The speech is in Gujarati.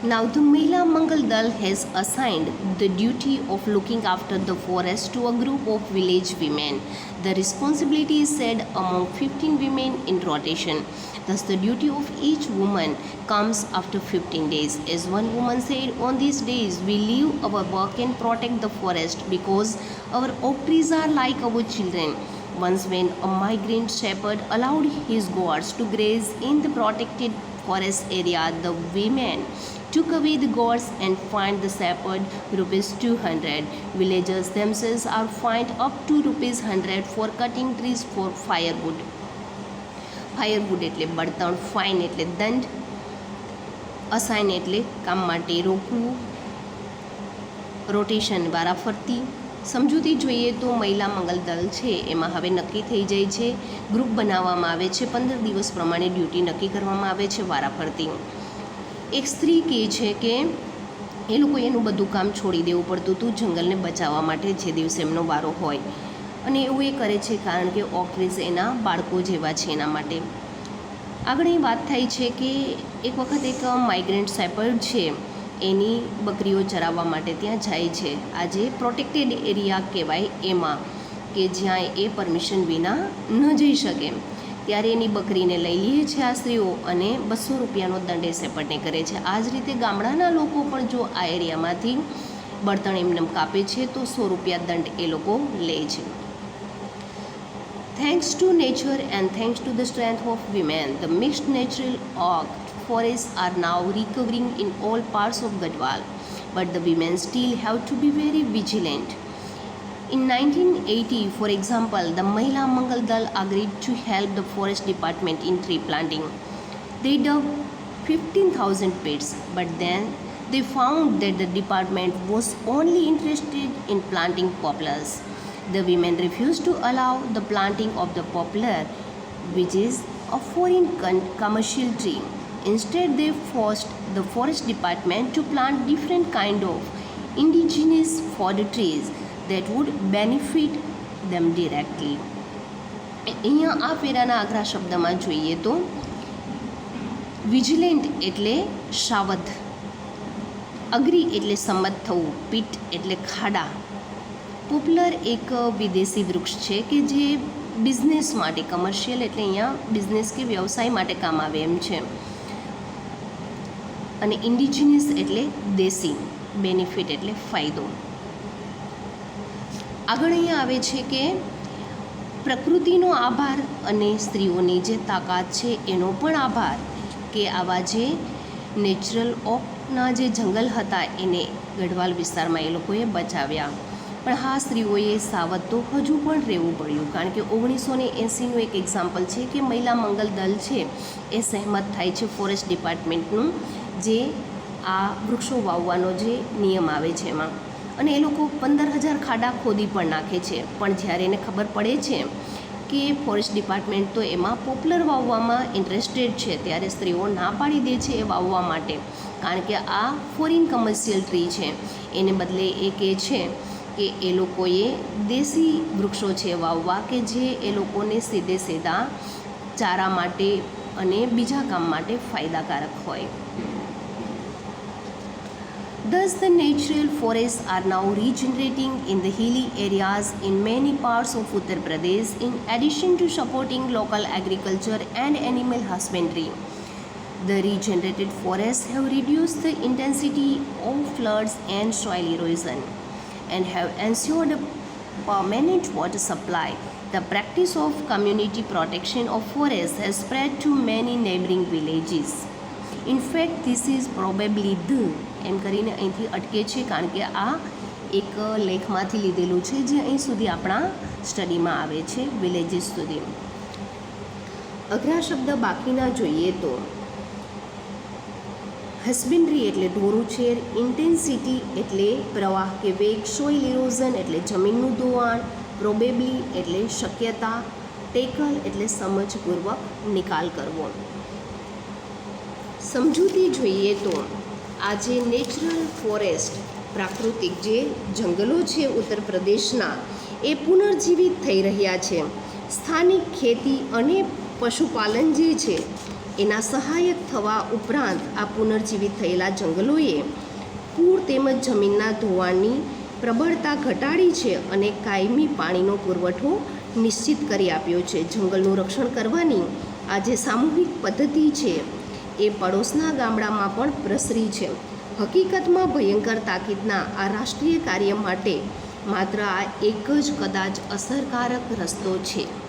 Now, the Mahila Mangal Dal has assigned the duty of looking after the forest to a group of village women. The responsibility is shared among 15 women in rotation. Thus, the duty of each woman comes after 15 days. As one woman said, on these days we leave our work and protect the forest because our oak trees are like our children. Once, when a migrant shepherd allowed his goats to graze in the protected forest area, the women took away the goats and fined the shepherd rupees 200. Villagers themselves are fined up to rupees 100 for cutting trees for firewood. Firewood એટલે બળતણ, ફાઇન એટલે દંડ, અસાઇન એટલે કામ માટે રોકવું, રોટેશન વારાફરતી. સમજૂતી જોઈએ તો મહિલા મંગલ દળ છે એમાં હવે નક્કી થઈ જાય છે, ગ્રુપ બનાવવામાં આવે છે, 15 દિવસ પ્રમાણે ડ્યુટી નક્કી કરવામાં આવે છે વારાફરતી. એક સ્ત્રી કહે છે કે એ લોકો એનું બધું કામ છોડી દેવું પડતું હતું જંગલને બચાવવા માટે જે દિવસે એમનો વારો હોય, અને એવું એ કરે છે કારણ કે ઓક ટ્રીઝ એના બાળકો જેવા છે એના માટે. આગળ એ વાત થાય છે કે એક વખત એક માઇગ્રન્ટ શેપર્ડ છે એની બકરીઓ ચરાવવા માટે ત્યાં જાય છે. આજે પ્રોટેક્ટેડ એરિયા કહેવાય એમાં કે જ્યાં એ પરમિશન વિના ન જઈ શકે. ત્યારે એની બકરીને લઈ લે છે આ સ્ત્રીઓ અને 200 રૂપિયાનો દંડ એ શેપર્ડને કરે છે. આ જ રીતે ગામડાના લોકો પણ જો આ એરિયામાંથી બળતણ એમને કાપે છે તો 100 રૂપિયા દંડ એ લોકો લે છે. Thanks to nature and thanks to the strength of women, the mixed natural oak forests are now recovering in all parts of Gadwal. But the women still have to be very vigilant. In 1980, for example, the Mahila Mangal Dal agreed to help the forest department in tree planting. They dug 15,000 pits, but then they found that the department was only interested in planting poplars. The women refused to allow the planting of the poplar, which is a foreign commercial tree. Instead, they forced the forest department to plant different kind of indigenous fodder trees that would benefit them directly. અહીંયા આ પેરાના આગ્રા શબ્દમાં જોઈએ તો વિજિલન્ટ એટલે સાવધ, અગ્રી એટલે સંમત થવું, પીટ એટલે ખાડા. પોપ્લર એક વિદેશી વૃક્ષ છે કે જે બિઝનેસ માટે, કમર્શિયલ એટલે અહીંયા બિઝનેસ કે વ્યવસાય માટે કામ આવે એમ છે, અને ઇન્ડિજિનિયસ એટલે દેશી, બેનિફિટ એટલે ફાયદો. આગળ અહીંયા આવે છે કે પ્રકૃતિનો આભાર અને સ્ત્રીઓની જે તાકાત છે એનો પણ આભાર કે આવા જે નેચરલ ઓકના જે જંગલ હતા એને ગઢવાલ વિસ્તારમાં એ લોકોએ બચાવ્યા. પણ હા, સ્ત્રીઓએ સાવધ તો હજુ પણ રહેવું પડ્યું કારણ કે 1980નું એક એક્ઝામ્પલ છે કે મહિલા મંગલ દળ છે એ સહેમત થાય છે ફોરેસ્ટ ડિપાર્ટમેન્ટનું જે આ વૃક્ષો વાવવાનો જે નિયમ આવે છે એમાં, અને એ લોકો 15,000 ખાડા ખોદી પણ નાખે છે. પણ જ્યારે એને ખબર પડે છે કે ફોરેસ્ટ ડિપાર્ટમેન્ટ તો એમાં પોપ્લર વાવવામાં ઇન્ટરેસ્ટેડ છે ત્યારે સ્ત્રીઓ ના પાડી દે છે એ વાવવા માટે કારણ કે આ ફોરેન કમર્શિયલ ટ્રી છે. એને બદલે એ કહે છે કે એ લોકોએ દેશી વૃક્ષો છે વાવવા કે જે એ લોકોને સીધે સીધા ચારા માટે અને બીજા કામ માટે ફાયદાકારક હોય. Thus, the natural forests are now regenerating in the hilly areas in many parts of Uttar Pradesh, in addition to supporting local agriculture and animal husbandry. The regenerated forests have reduced the intensity of floods and soil erosion and have ensured a permanent water supply. The practice of community protection of forests has spread to many neighboring villages. In fact, this is probably the એમ કરીને અહીંથી અટકે છે કારણ કે આ એક લેખમાંથી લીધેલું છે જે અહીં સુધી આપણા સ્ટડીમાં આવે છે વિલેજીસ સુધી. અઘરા શબ્દ બાકીના જોઈએ તો હસબેન્ડરી એટલે ઢોરુછેર, ઇન્ટેન્સિટી એટલે પ્રવાહ કે વેગ, સોઇલ ઇરોઝન એટલે જમીનનું ધોવાણ, પ્રોબેબલી એટલે શક્યતા, ટેકલ એટલે સમજપૂર્વક નિકાલ કરવો. સમજૂતી જોઈએ તો આજે નેચરલ ફોરેસ્ટ, પ્રાકૃતિક જે જંગલો છે ઉત્તર પ્રદેશના એ પુનર્જીવિત થઈ રહ્યા છે. સ્થાનિક ખેતી અને પશુપાલન જે છે એના સહાયક થવા ઉપરાંત આ પુનર્જીવિત થયેલા જંગલોએ પૂર તેમજ જમીનના ધોવાણની પ્રબળતા ઘટાડી છે અને કાયમી પાણીનો પુરવઠો નિશ્ચિત કરી આપ્યો છે. જંગલનું રક્ષણ કરવાની આ જે સામૂહિક પદ્ધતિ છે એ પડોશના ગામડામાં પણ પ્રસરી છે. હકીકતમાં ભયંકર તાકીદના આ રાષ્ટ્રીય કાર્ય માટે માત્ર આ એક જ કદાચ અસરકારક રસ્તો છે.